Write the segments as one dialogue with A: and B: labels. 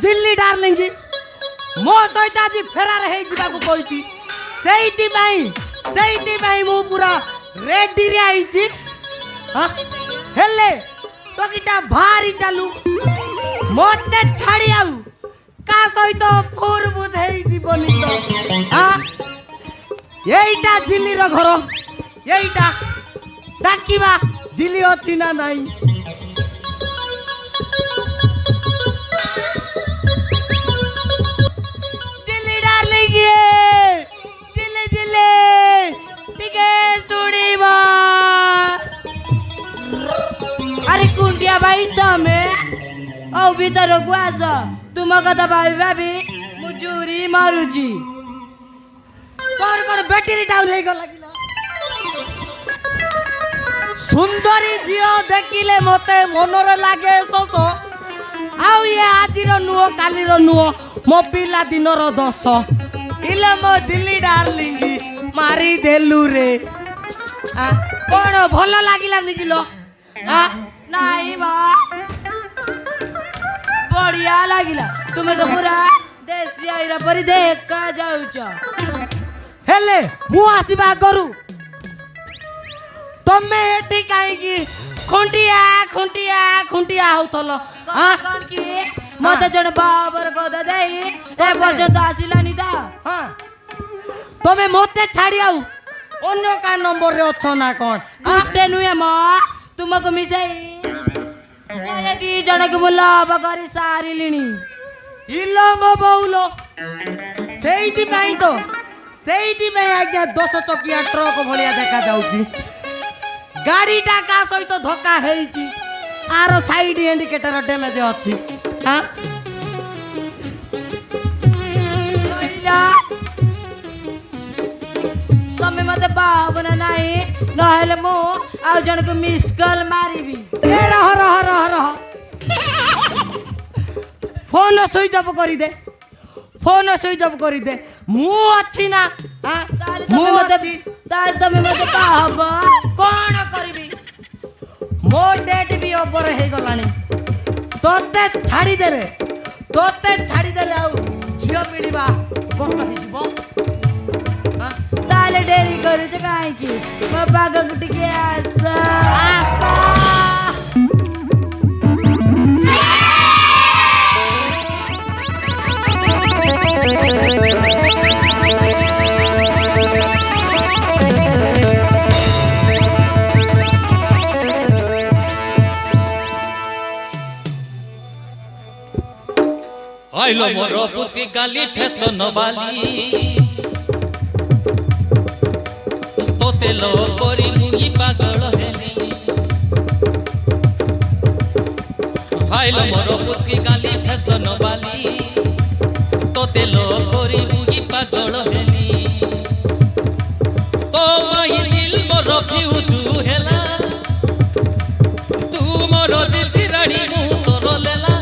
A: Delhi darling मो सहित आज फेरार हो जावाक कही से मु पूरा रेडी रे आईची हेले टकीटा भारी चालू मते छाड़ी आउ का सहित फोर बुझाई जीवनी तो हां एईटा दिल्ली रो घर एईटा डाकिबा दिल्ली अछि ना नाही
B: अरे कुंटिया भाई तमें औ भीतर को आस तुम कथा भाभी भाभी मुजूरी मारुची
A: तोर कोन बैटरी डाउन हे गला सुंदरी जियो देखिले मते मनरे लागे सोसो आउ ये आजिरो नुओ कालीरो नुओ मो पिला दिनरो दोष इले मो दिल्ली डार्लिंग मारी देलु रे कोन भलो लागिला निकिलो
B: नहीं माँ बढ़िया लागिला तुम्हें तो पूरा देसी आईरा परी देख का जाउचो
A: हेले मु आसीबा करू तमे एठी काई की खुंटिया होतलो
B: कौन की मते जण बाबर गोदा देई ए पर्यंत आसिला नि ता
A: हां तमे मते छाड़ी आउ अन्य का नंबर रे अछ ना कोन
B: गुटे नुए मां तुमको मिसाई ये दी जण के मुला बगरी सारी लिणी
A: इलो मो बौलो सेइति पई आज्ञा 10 चकिया ट्रक भलिया देखा जाउची गाड़ीटा का सहित धक्का हेइची आरो साइड इंडिकेटर डैमेज अछि हां
B: तमे मते बाबना नाही नहले मो आ जण को मिस कॉल मारीबी
A: ए रह फोन स्विच ऑफ करी दे मु अछि ना हां मु अछि
B: ताल तमे मते बाबा
A: कोन करबी मो डेट भी ओवर हे गलानी तोते छाड़ी देले आउ झियो पिडीबा कोन हिजबो
B: ताले डेरी करू छ काहे की म बाग गुटी के आसा
C: आइलो मोरो पुती गाली फेस नबाली तोते लो करी मुई पागल हेली आइलो मोरो पुती गाली फेस नबाली तोते लो करी मुई पागल हेली तो माई दिल मोरो फ्यूज हेला तू मोरो दिल की रानी मु तोर लेला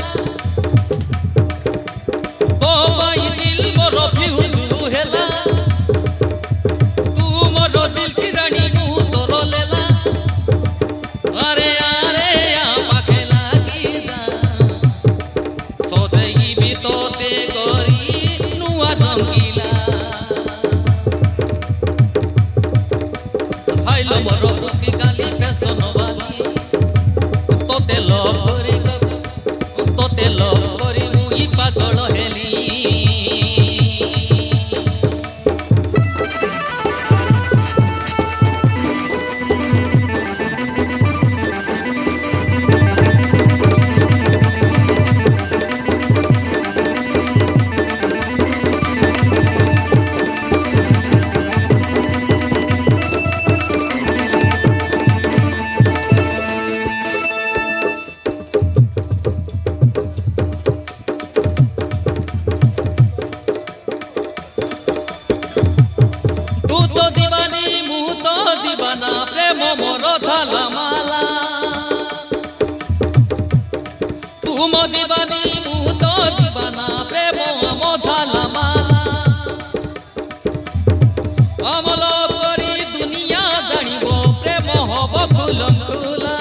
C: তুম দিবানি মু তো দিবানা প্রেম মধালা মালা অমল করি দুনিয়া জানিব প্রেম হব খুলম খুলা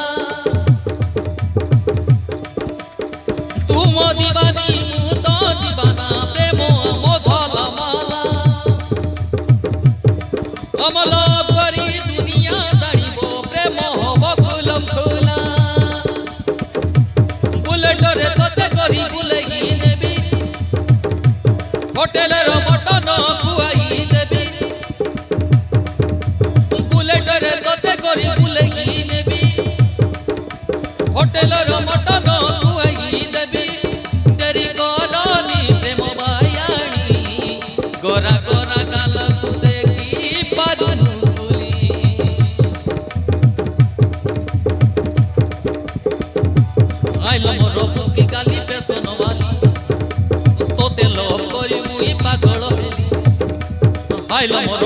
C: তুম দিবানি মু তো দিবানা প্রেম মধালা মালা অমল করি দুনিয়া জানিব প্রেম হব খুলম খুলা বুলেটরে তোতে করি বুলেই নেবি হোটেলের মটন খুয়াই দেবি বুলেটরে তোতে করি বুলেই নেবি হোটেলের মটন খুয়াই দেবি দেরি করনি প্রেম বায়ানি গোরা গোরা গালকু দেখি পারুনু বলি আইলো মোর বুকি গালি পেছন বালি তোতে লোভ করি মুই পাগল হেলি আইলো মোর